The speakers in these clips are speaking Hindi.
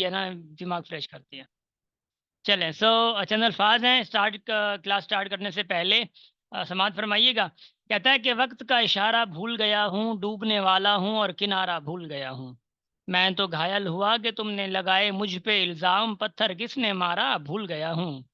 है ना, दिमाग फ्रेश करती है। चलें, सो चंद अल्फाज हैं क्लास स्टार्ट करने से पहले समाअत फरमाइएगा। कहता है कि वक्त का इशारा भूल गया हूँ, डूबने वाला हूँ और किनारा भूल गया हूँ। मैं तो घायल हुआ कि तुमने लगाए मुझ पे इल्ज़ाम, पत्थर किसने मारा भूल गया हूँ।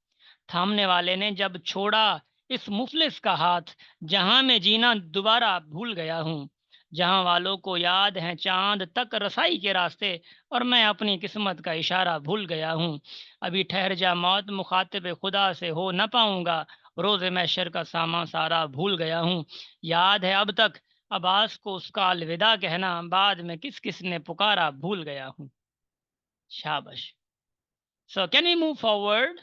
थामने वाले ने जब छोड़ा इस मुफलिस का हाथ, जहां में जीना दोबारा भूल गया हूँ। जहां वालों को याद है चांद तक रसाई के रास्ते, और मैं अपनी किस्मत का इशारा भूल गया हूँ। अभी ठहर जा मौत, मुखातिब खुदा से हो न पाऊंगा, रोज़े महशर का सामा सारा भूल गया हूँ। याद है अब तक अब्बास को उसका अलविदा कहना, बाद में किस किस ने पुकारा भूल गया हूँ। शाबाश। So can we move forward?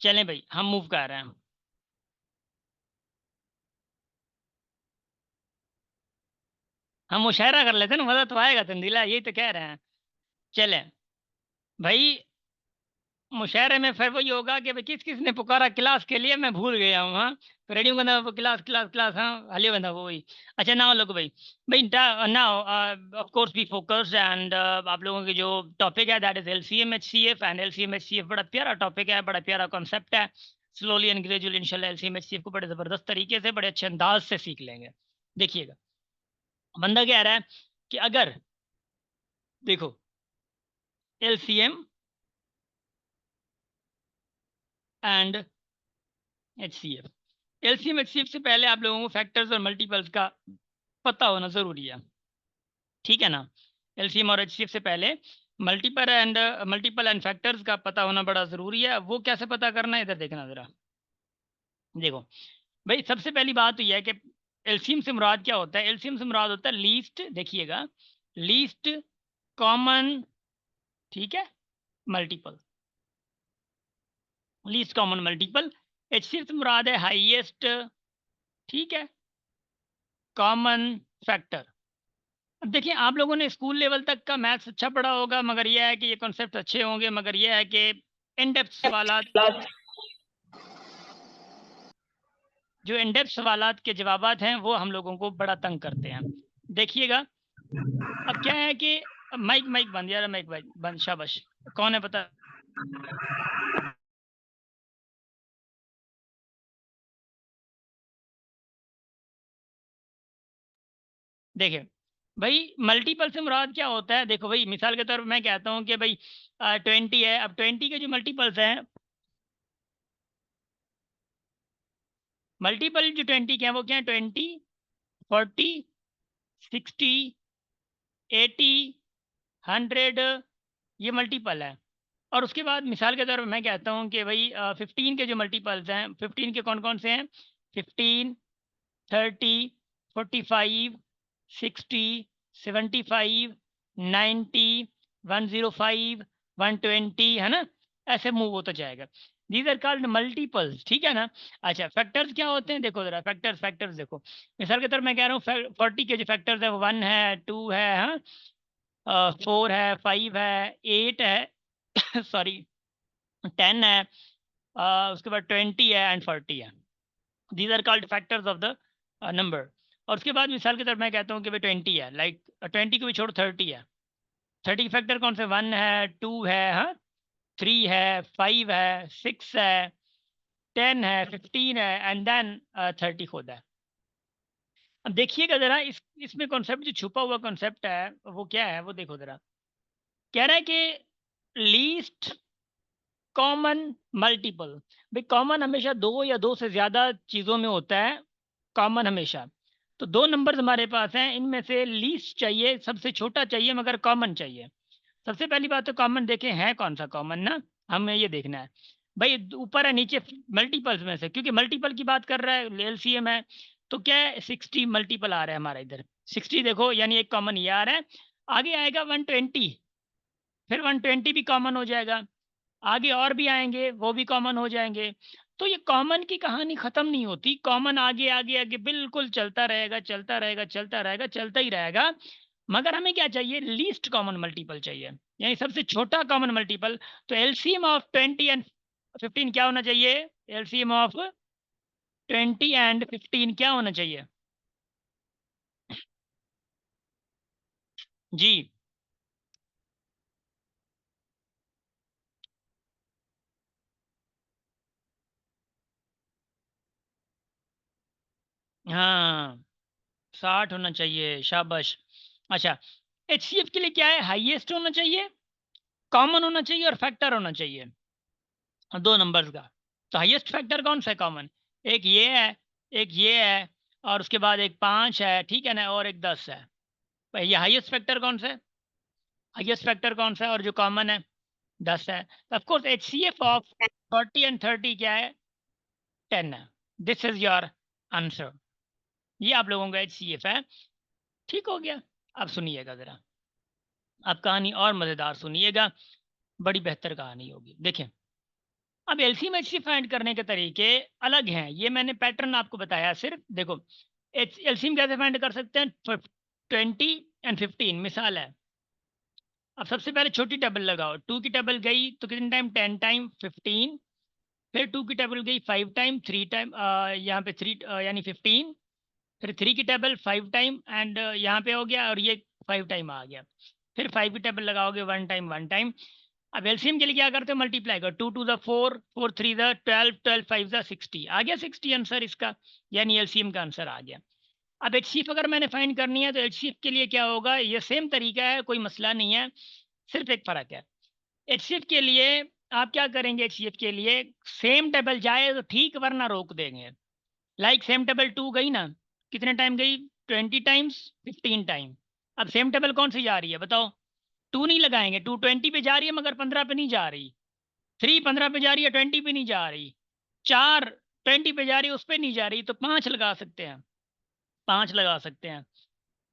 चलें भाई, हम मूव कर रहे हैं। हम मुशायरा कर लेते हैं ना, मजा तो आएगा तंदीला, यही तो कह रहे हैं। चलें भाई, मुशायरे में फिर वही होगा कि भाई किस किस ने पुकारा क्लास के लिए, मैं भूल गया हूँ। हाँ, तो रेडियो बंदा वो क्लास क्लास क्लास, हाँ हालिया बंदा वो वही। अच्छा नाउ लोग भाई, भाई now of course be focused and आप लोगों की जो टॉपिक है that is LCM-HCF। And LCM-HCF बड़ा प्यारा टॉपिक है, बड़ा प्यारा कॉन्सेप्ट है। स्लोली एंड ग्रेजुअली इंशाल्लाह LCM-HCF को बड़े ज़बरदस्त तरीके से, बड़े अच्छे अंदाज से सीख लेंगे। देखिएगा, बंदा कह रहा है कि अगर देखो LCM एंड HCF, LCM-HCF से पहले आप लोगों को फैक्टर्स और मल्टीपल्स का पता होना ज़रूरी है, ठीक है ना। LCM और HCF से पहले मल्टीपल एंड फैक्टर्स का पता होना बड़ा ज़रूरी है। वो कैसे पता करना है, इधर देखना ज़रा। देखो भाई, सबसे पहली बात तो यह है कि LCM से मुराद क्या होता है। LCM से मुराद होता है लीस्ट, देखिएगा, लीस्ट कॉमन, ठीक है, multiple, least common multiple. HCF से मुराद है हाईएस्ट, ठीक है, कॉमन फैक्टर। अब देखिए, आप लोगों ने स्कूल लेवल तक का मैथ्स अच्छा पढ़ा होगा, मगर यह है कि ये कॉन्सेप्ट अच्छे होंगे, मगर यह है कि इन डेप्थ सवालात, जो इन डेप्थ सवालात के जवाबात हैं वो हम लोगों को बड़ा तंग करते हैं। देखिएगा, अब क्या है कि माइक माइक बंद यार, माइक बंद, शाबाश। कौन है पता? देखिए भाई, मल्टीपल से मुराद क्या होता है। देखो भाई, मिसाल के तौर पर मैं कहता हूँ कि भाई 20 है। अब 20 के जो मल्टीपल्स हैं, मल्टीपल जो 20 के हैं वो क्या है, 20, 40, 60, 80, 100, ये मल्टीपल है। और उसके बाद मिसाल के तौर पर मैं कहता हूँ कि भाई 15 के जो मल्टीपल्स हैं, 15 के कौन कौन से हैं, 15, 30, 45, 60, 75, 90, 105, 120, है ना, ऐसे मूव होता जाएगा। दीज आर कॉल्ड मल्टीपल्स, ठीक है ना। अच्छा, फैक्टर्स क्या होते हैं, देखो जरा, फैक्टर्स फैक्टर्स देखो। मिसाल के तौर पर मैं कह रहा हूँ 40 के जो फैक्टर्स है, 1 है, 2 है, हाँ, 4 है, 5 है, 8 है सॉरी, 10 है, उसके बाद 20 है एंड 40 है। These are called factors of the number. और उसके बाद मिसाल के तौर मैं कहता हूँ कि भाई 20 है, लाइक 20 को भी छोड़, 30 है। 30 के फैक्टर कौन से, 1 है, 2 है, हाँ, 3 है, 5 है, 6 है, 10 है, 15 है एंड देन 30 खुद है। अब देखिएगा जरा, इसमें कॉन्सेप्ट जो छुपा हुआ कॉन्सेप्ट है वो क्या है, वो देखो जरा। कह रहा है कि लीस्ट कॉमन मल्टीपल। भाई कॉमन हमेशा दो या दो से ज़्यादा चीज़ों में होता है, कॉमन हमेशा। तो दो नंबर्स हमारे पास हैं, इनमें से लीस्ट चाहिए, सबसे छोटा चाहिए, मगर कॉमन चाहिए। सबसे पहली बात तो कॉमन देखें है कौन सा कॉमन ना, हमें ये देखना है भाई, ऊपर है नीचे, मल्टीपल्स में से, क्योंकि मल्टीपल की बात कर रहा है, LCM है, तो क्या है, 60 मल्टीपल आ रहा है हमारा इधर, 60 देखो, यानी एक कॉमन ये आ रहा है। आगे आएगा 120, फिर 120 भी कॉमन हो जाएगा, आगे और भी आएंगे वो भी कॉमन हो जाएंगे। तो ये कॉमन की कहानी खत्म नहीं होती, कॉमन आगे आगे आगे बिल्कुल चलता रहेगा, चलता रहेगा, चलता रहेगा, चलता ही रहेगा। मगर हमें क्या चाहिए, लीस्ट कॉमन मल्टीपल चाहिए, यानी सबसे छोटा कॉमन मल्टीपल। तो LCM ऑफ 20 एंड 15 क्या होना चाहिए, LCM ऑफ 20 एंड 15 क्या होना चाहिए, जी। हाँ, 60 होना चाहिए, शाबाश। अच्छा, HCF के लिए क्या है, हाईएस्ट होना चाहिए, कॉमन होना चाहिए और फैक्टर होना चाहिए, दो नंबर्स का। तो हाईएस्ट फैक्टर कौन सा है कॉमन? एक ये है, एक ये है, और उसके बाद एक 5 है, ठीक है ना, और एक 10 है। भाई ये हाईएस्ट फैक्टर कौन सा है? हाईएस्ट फैक्टर कौन सा है, और जो कॉमन है 10 है। तो of course HCF of 40 and 30 क्या है? 10 है। This is your answer. ये आप लोगों का HCF है। ठीक हो गया। अब सुनिएगा ज़रा, अब कहानी और मज़ेदार सुनिएगा, बड़ी बेहतर कहानी होगी। देखें, अब एलसीएम एचसीएफ फाइंड करने के तरीके अलग हैं। ये मैंने पैटर्न आपको बताया सिर्फ। देखो, एलसीएम कैसे फाइंड कर सकते हैं? 20 एंड 15 मिसाल है। अब सबसे पहले छोटी टेबल लगाओ। 2 की टेबल गई तो कितने टाइम? 10 टाइम 15। फिर 2 की टेबल गई 5 टाइम, 3 टाइम, यहाँ पे 3 यानी 15। फिर 3 की टेबल 5 टाइम एंड यहाँ पे हो गया, और ये 5 टाइम आ गया। फिर 5 की टेबल लगाओगे 1 टाइम 1 टाइम। अब एलसीएम के लिए क्या करते हो? मल्टीप्लाई करो। 2 टू द 4, 4 3 द 12, 12 5 द 60। आ गया 60 आंसर इसका, यानी एलसीएम का आंसर आ गया। अब एचसीएफ अगर मैंने फाइंड करनी है तो एचसीएफ के लिए क्या होगा? ये सेम तरीका है, कोई मसला नहीं है, सिर्फ एक फ़र्क है। एचसीएफ के लिए आप क्या करेंगे? एचसीएफ के लिए सेम टेबल जाए तो ठीक, वरना रोक देंगे। लाइक सेम टेबल 2 गई ना, कितने टाइम गई? 20 टाइम्स 15 टाइम। अब सेम टेबल कौन सी जा रही है बताओ? 2 नहीं लगाएंगे। 2 20 पे जा रही है मगर 15 पे नहीं जा रही। 3 15 पे जा रही है, 20 पे नहीं जा रही। 4 20 पे जा रही है, उस पर नहीं जा रही, तो 5 लगा सकते हैं। 5 लगा सकते हैं।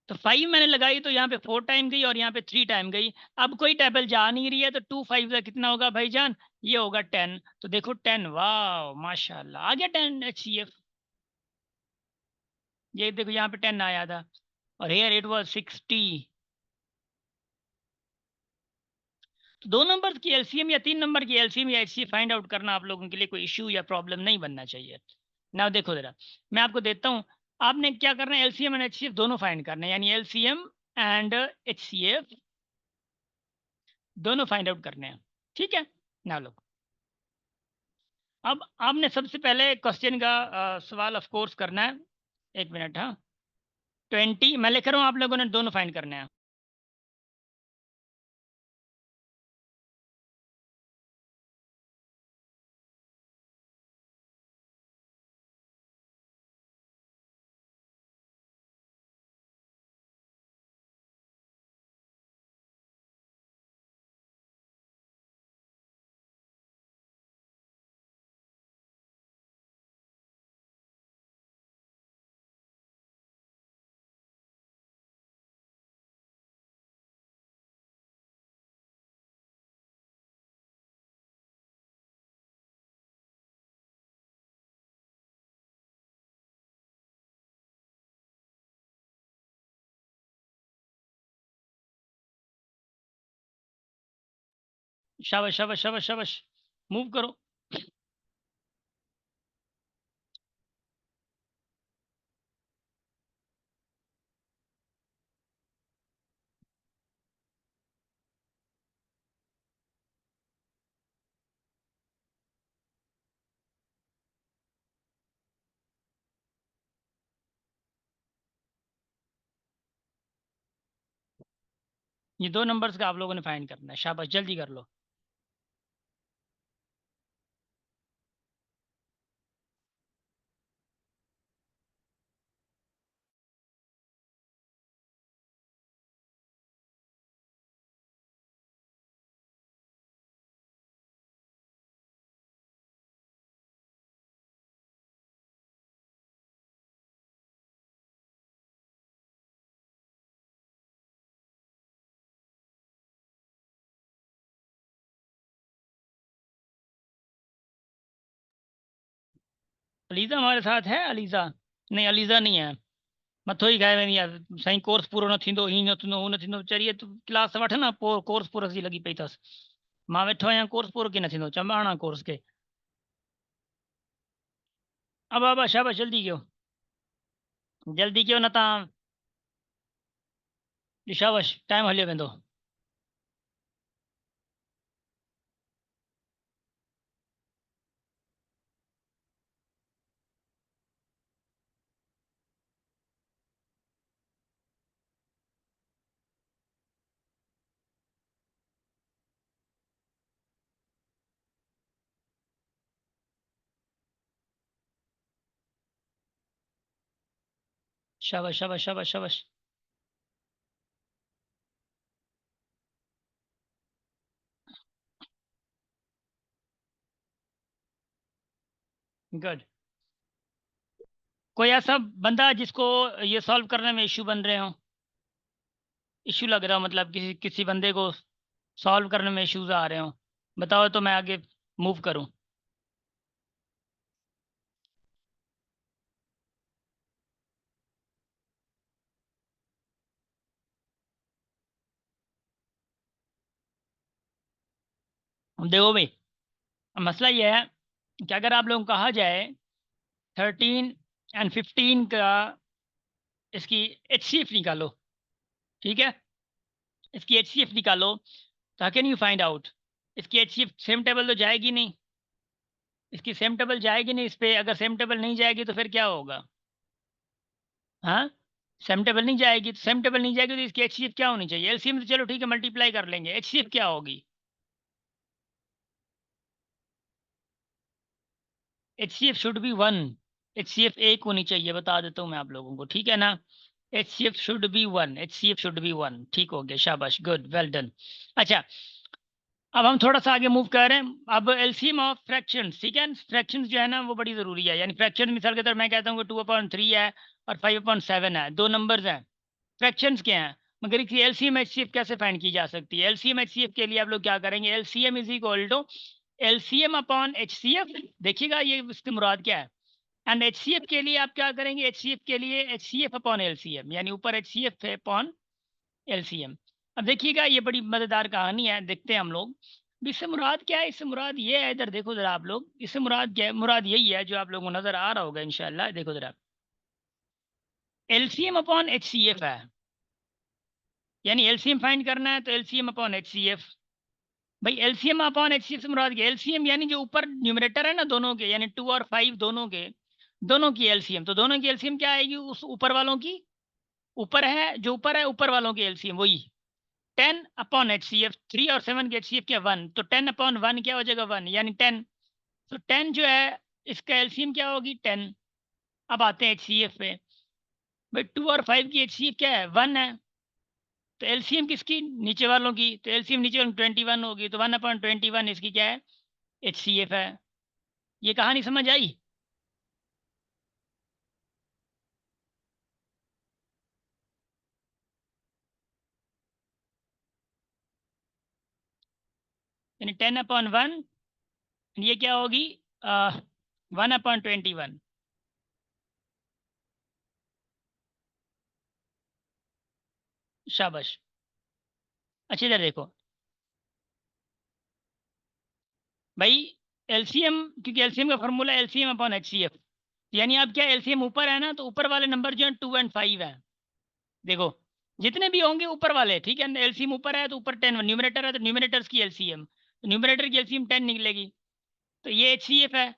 तो 5 मैंने लगाई तो यहाँ पे 4 टाइम गई और यहाँ पे 3 टाइम गई। अब कोई टेबल जा नहीं रही है, तो 2 5 का कितना होगा भाईजान? ये होगा 10। तो देखो 10, वाह माशाल्लाह, आ गया 10 HCF। ये देखो यहाँ पे 10 आया था, और हेयर इट वाज 60। तो दो नंबर की एलसीएम या 3 नंबर की एलसीएम या एचसीएफ फाइंड आउट करना आप लोगों के लिए कोई इशू या प्रॉब्लम नहीं बनना चाहिए। ना देखो जरा, मैं आपको देता हूँ। आपने क्या करना है? एलसीएम एंड एचसीएफ दोनों फाइंड करना है, यानी एलसीएम एंड एचसीएफ दोनों फाइंड आउट करने हैं। ठीक है ना लोग? अब आपने सबसे पहले क्वेश्चन का सवाल ऑफ कोर्स करना है। एक मिनट, हाँ। 20 मैं लिख रहा हूँ, आप लोगों ने दोनों फाइंड करने हैं। शाबाश शाबाश शाबाश शाबाश, मूव करो। ये दो नंबर्स का आप लोगों ने फाइंड करना है, शाबाश, जल्दी कर लो। अलीज़ा हमारे साथ है? अलीज़ा? नहीं, अलीज़ा नहीं है। मथो ही गाय नहीं यार। सही कोर्स पूरो न थींदो, ही न थींदो, हू न थींदो, चरिए तूं क्लास वठ न, पोइ कोर्स पूरो जी लॻी पई अथसि। मां वेठो आहियां, कोर्स पूरो कीअं न थींदो? चंबाणा कोर्स खे। अब अब शाबाश, जल्दी कयो, जल्दी कयो, न तव्हां। शाबाश, टाइम हलियो वेंदो। शाबाश शाबाश शाबाश शाबाश। गुड। कोई ऐसा बंदा जिसको ये सॉल्व करने में इशू बन रहे हो, इशू लग रहा हो, मतलब किसी किसी बंदे को सॉल्व करने में इश्यूज आ रहे हो, बताओ तो मैं आगे मूव करूं। देखो भाई, मसला ये है कि अगर आप लोगों को कहा जाए 13 और 15 का, इसकी HCF निकालो, ठीक है, इसकी HCF निकालो, तो how can you find out? इसकी HCF सेम टेबल तो जाएगी नहीं, इसकी सेम टेबल जाएगी नहीं इस पे। अगर सेम टेबल नहीं जाएगी तो फिर क्या होगा? हाँ, सेम टेबल नहीं जाएगी, तो सेम टेबल नहीं जाएगी तो इसकी HCF क्या होनी चाहिए? LCM तो चलो ठीक है, मल्टीप्लाई कर लेंगे, HCF क्या होगी? HCF should be 1। HCF एक होनी चाहिए, बता देता हूँ मैं आप लोगों को, ठीक है ना? HCF should be 1, HCF should be 1, ठीक हो गया, शाबाश, गुड, वेल डन। अच्छा, अब हम थोड़ा सा आगे मूव कर रहे हैं। अब एलसीएम ऑफ फ्रैक्शंस, ठीक है, फ्रैक्शंस जो है ना वो बड़ी ज़रूरी है। यानी फ्रैक्शन मिसाल के तौर मैं कहता हूँ कि 2/3 है और 5/7 है, दो नंबर्स हैं, फ्रैक्शंस क्या हैं, मगर इसकी एलसीएम एचसीएफ कैसे फाइंड की जा सकती है? एलसीएम एचसीएफ के लिए आप लोग क्या करेंगे? LCM is equal to LCM upon HCF. देखिएगा ये इसकी मुराद क्या है। एंड एचसीएफ के लिए आप क्या करेंगे? एचसीएफ के लिए एचसीएफ अपॉन एलसीएम, यानी ऊपर एचसीएफ है अपॉन एलसीएम। अब देखिएगा ये बड़ी मजेदार कहानी है, देखते हैं हम लोग। इससे मुराद क्या है? इससे मुराद ये है, इधर देखो जरा आप लोग, इससे मुराद क्या है? मुराद यही है जो आप लोगों को नजर आ रहा होगा इंशाल्लाह, देखो जरा, एलसीएम अपॉन एचसीएफ है, यानी एलसीएम फाइंड करना है तो एलसीएम अपॉन एचसीएफ। भाई एलसीएम अपॉन एचसीएफ से मुराद क्या? एलसीएम यानी जो ऊपर न्यूमरेटर है ना दोनों के, यानी 2 और 5 दोनों के, दोनों की एलसीएम, तो दोनों की एलसीएम क्या आएगी? उस ऊपर वालों की, ऊपर है जो ऊपर है ऊपर वालों की एलसीएम वही 10/HCF। 3 और 7 की HCF क्या? 1, तो 10/1 क्या हो जाएगा? 1, यानी 10। तो 10 जो है इसका एलसीएम क्या होगी? 10। अब आते हैं HCF पे। भाई 2 और 5 की HCF क्या है? 1 है। तो एलसीएम किसकी? नीचे वालों की, तो एलसीएम नीचे वालों 21 होगी, तो 1/21 इसकी क्या है? HCF है। ये कहानी समझ आई? यानी 10/1, ये क्या होगी? 1/21। शाबाश। अच्छी तरह देखो भाई, एलसीएम, क्योंकि एलसीएम का फॉर्मूला एलसीएम अपॉन HCF, यानी अब क्या, एलसीएम ऊपर है ना, तो ऊपर वाले नंबर जो है 2 और 5 है। देखो जितने भी होंगे ऊपर वाले, ठीक है, एलसीएम ऊपर है तो ऊपर 10, न्यूमरेटर है तो न्यूमरेटर्स की एलसीएम, तो न्यूमरेटर की एलसीएम 10 निकलेगी। तो ये HCF है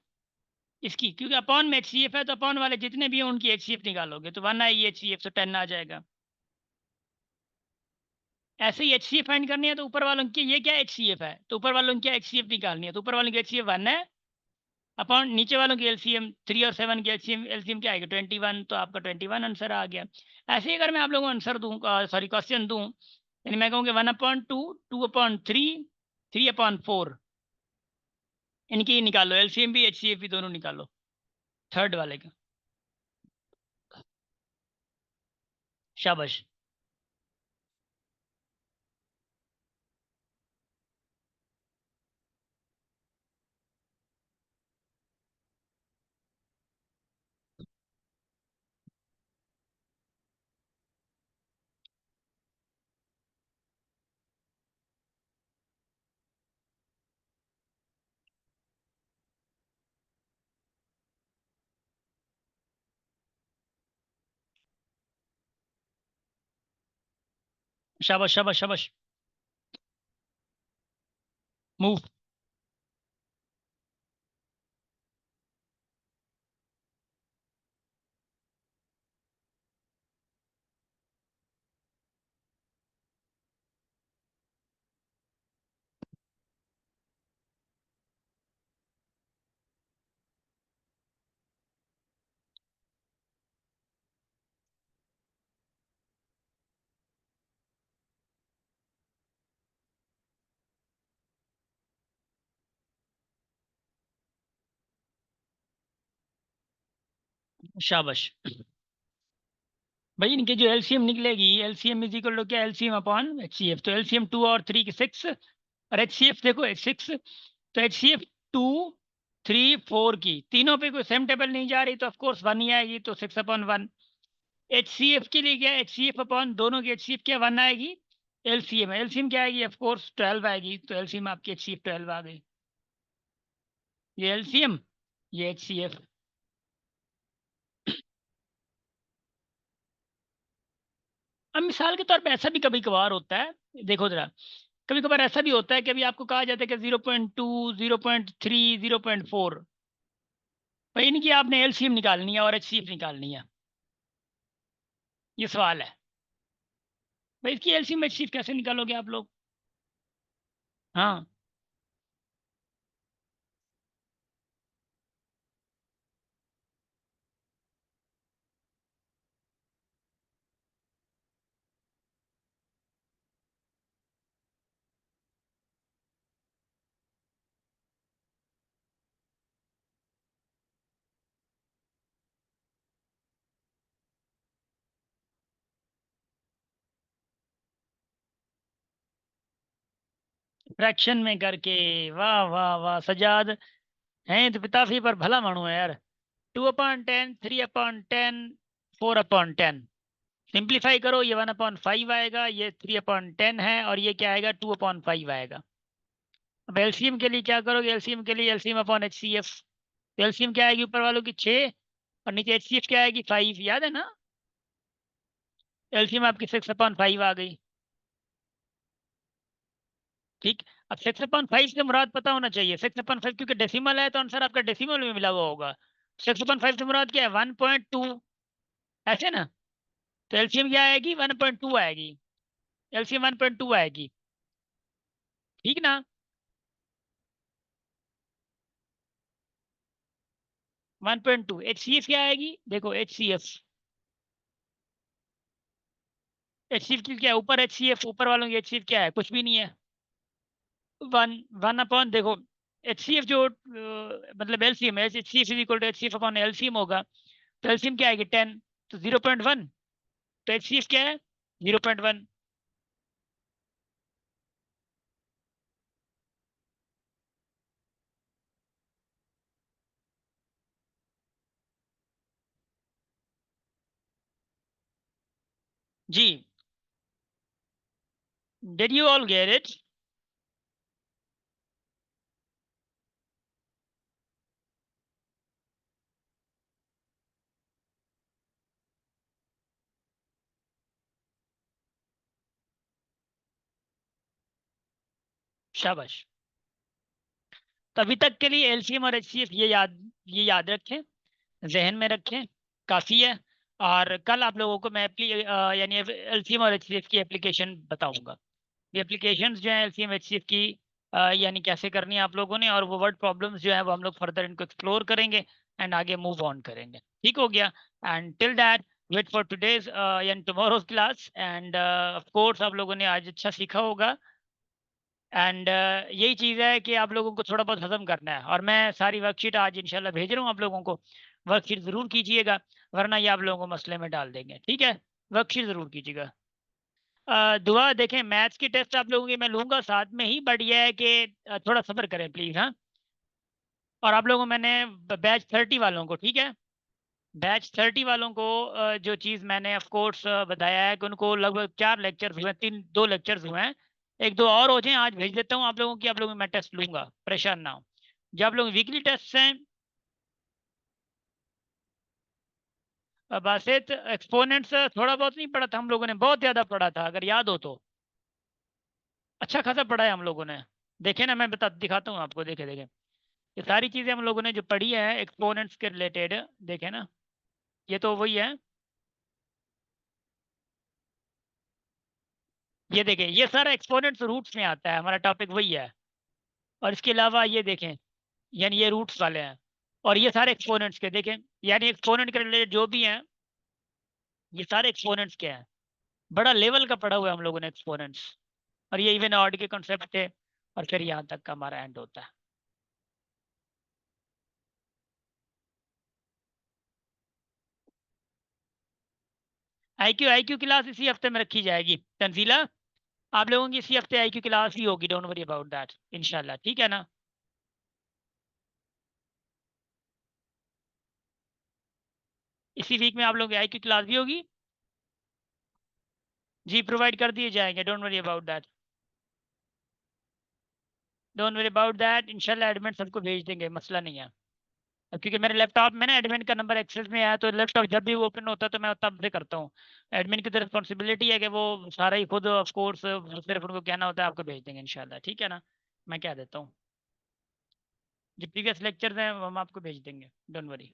इसकी, क्योंकि अपॉन में HCF है, तो अपॉन वाले जितने भी हैं उनकी HCF निकालोगे तो 1 आएगी HCF, तो 10 आ जाएगा। ऐसे ही HCF फाइंड करनी है तो ऊपर वालों की, ये क्या HCF है, तो ऊपर वालों की क्या HCF निकालनी है, तो ऊपर वालों की HCF 1 है, अपॉन नीचे वालों की एलसीएम 3 और 7 की एलसीएम, एलसीएम क्या आएगी? 21, तो आपका 21 आंसर आ गया। ऐसे ही अगर मैं आप लोगों को आंसर दूँ, सॉरी क्वेश्चन दूँ, यानी मैं कहूँगी 1/2, 2/3, 3/4, इनकी निकालो एलसीएम भी HCF भी दोनों निकालो, थर्ड वाले का। शाबाश। शाबाश शाबाश शाबाश। मूव। शाबाश। भाई इनके जो एलसीएम निकलेगी, एलसीएम इज इक्वल टू क्या, एलसीएम अपॉन एचसीएफ। तो एलसीएम 2 और 3 की 6, और एचसीएफ देखो 6, तो एचसीएफ 2 3 4 की तीनों पे कोई सेम टेबल नहीं जा रही, तो ऑफकोर्स 1 ही आएगी, तो 6/1। एचसीएफ के लिए क्या, एचसीएफ अपॉन दोनों की एचसीएफ क्या 1 आएगी। एलसीएम, एलसीएम क्या आएगी, ऑफकोर्स 12 आएगी, तो एलसीएम आपकी एचसीएफ 12 आ गई। ये एलसीएम, ये एचसीएफ। अब मिसाल के तौर पे ऐसा भी कभी कभार होता है, देखो जरा, कभी कभार ऐसा भी होता है कि अभी आपको कहा जाता है कि 0.2, 0.3, 0.4, भाई इनकी आपने एलसीएम निकालनी है और एचसीएफ निकालनी है। ये सवाल है भाई, इसकी एलसीएम एचसीएफ कैसे निकालोगे आप लोग। हाँ, फ्रैक्शन में करके। वाह वाह वाह सजाद, हैं तो पिताश्री पर भला मानो है यार। 2/10, 3/10, 4/10, सिंप्लीफाई करो, ये 1/5 आएगा, ये 3/10 है, और ये क्या आएगा, 2/5 आएगा। अब एलसीएम के लिए क्या करोगे, एलसीएम के लिए LCM upon H C F. LCM क्या आएगी, ऊपर वालों की 6, और नीचे एच सी एफ क्या आएगी, 5, याद है ना। एलसीएम आपकी 6/5 आ गई। ठीक। अब 6/5 से मुराद पता होना चाहिए, 6/5 क्योंकि डेसिमल है, तो आंसर आपका डेसिमल में मिला हुआ होगा। 6/5 से मुराद क्या है, 1.2, ऐसे ना। तो एलसीएम क्या आएगी, 1.2 आएगी। एलसीएम 1.2 आएगी, ठीक ना। 1.2। एच सी एफ क्या आएगी, देखो H C F, H C F की क्या है, ऊपर एच सी एफ, ऊपर वालों की एच सी एफ क्या है, कुछ भी नहीं है। 1 देखो, एच सी एफ जो मतलब एलसीएम है, H C F is equal to H C F upon LCM होगा। तो एलसीएम क्या आएगी, 10, तो 0.1, तो एच सी एफ क्या है, 0.1। जी, did you all get it. शाबाश। तो अभी तक के लिए एलसीएम और एचसीएफ ये याद रखें, जहन में रखें, काफ़ी है। और कल आप लोगों को मैं यानी एलसीएम और एचसीएफ की एप्लीकेशन बताऊंगा। ये एप्लीकेशंस जो है एलसीएम एचसीएफ की यानी कैसे करनी है आप लोगों ने, और वो वर्ड प्रॉब्लम्स जो है वो हम लोग फर्दर इनको एक्सप्लोर करेंगे एंड आगे मूव ऑन करेंगे, ठीक हो गया। And till that wait for today's यानी tomorrow's class, and of course आप लोगों ने आज अच्छा सीखा होगा। एंड यही चीज़ है कि आप लोगों को थोड़ा बहुत हजम करना है, और मैं सारी वर्कशीट आज इंशाल्लाह भेज रहा हूँ आप लोगों को। वर्कशीट ज़रूर कीजिएगा, वरना ये आप लोगों को मसले में डाल देंगे, ठीक है। वर्कशीट ज़रूर कीजिएगा। दुआ देखें, मैथ्स की टेस्ट आप लोगों की मैं लूँगा साथ में ही, बट यह है कि थोड़ा सब्र करें प्लीज़, हाँ। और आप लोगों मैंने बैच 30 वालों को, ठीक है, बैच 30 वालों को जो चीज़ मैंने ऑफ कोर्स बताया है कि उनको लगभग 4 लेक्चर्स हुए हैं, 2 लेक्चर्स हुए हैं, 1-2 और हो जाएं, आज भेज देता हूँ आप लोगों की, आप लोगों की मैं टेस्ट लूंगा, परेशान ना हो। जो आप लोग वीकली टेस्ट हैं, बासित एक्सपोनेंट्स थोड़ा बहुत नहीं पढ़ा था हम लोगों ने, बहुत ज़्यादा पढ़ा था अगर याद हो तो। अच्छा खासा पढ़ा है हम लोगों ने। देखे ना, मैं दिखाता हूँ आपको, देखे देखे ये सारी चीजें हम लोगों ने जो पढ़ी है एक्सपोनेंट्स के रिलेटेड, देखे ना, ये तो वही है। ये देखें, ये सारा एक्सपोनेंट्स रूट्स में आता है, हमारा टॉपिक वही है। और इसके अलावा ये देखें, यानी ये रूट्स वाले हैं, और ये सारे एक्सपोनेंट्स के देखें, यानी एक्सपोनेंट के रिलेटेड जो भी हैं ये सारे एक्सपोनेंट्स के हैं। बड़ा लेवल का पढ़ा हुआ है हम लोगों ने एक्सपोनेंट्स। और ये इवन ऑड के कॉन्सेप्ट थे, और फिर यहाँ तक का हमारा एंड होता है। आईक्यू क्लास इसी हफ्ते में रखी जाएगी तंजीला। आप लोगों की इसी हफ्ते आईक्यू क्लास ही होगी, डोंट वरी अबाउट दैट, इंशाल्लाह, ठीक है ना। इसी वीक में आप लोगों की आईक्यू क्लास भी होगी। जी, प्रोवाइड कर दिए जाएंगे, don't worry about that, don't worry about that, इंशाल्लाह एडमिन सबको भेज देंगे, मसला नहीं है। अब क्योंकि मेरे लैपटॉप में ना एडमिन का नंबर एक्सेस में है, तो लैपटॉप जब भी वो ओपन होता है तो मैं तब से करता हूँ। एडमिन की तो रिस्पॉन्सिबिलिटी है कि वो सारा ही खुद, ऑफ कोर्स सिर्फ उनको कहना होता है, आपको भेज देंगे इंशाल्लाह, ठीक है ना। मैं क्या देता हूँ, जो प्रीवियस लेक्चर्स हैं वो हम आपको भेज देंगे, डोंट वरी।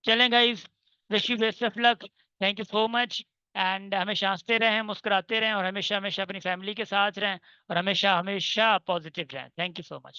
चलें guys, wish you best of luck, thank you so much. And हमेशा हंसते रहें, मुस्कुराते रहें, और हमेशा हमेशा अपनी फैमिली के साथ रहें, और हमेशा हमेशा पॉजिटिव रहें। Thank you so much.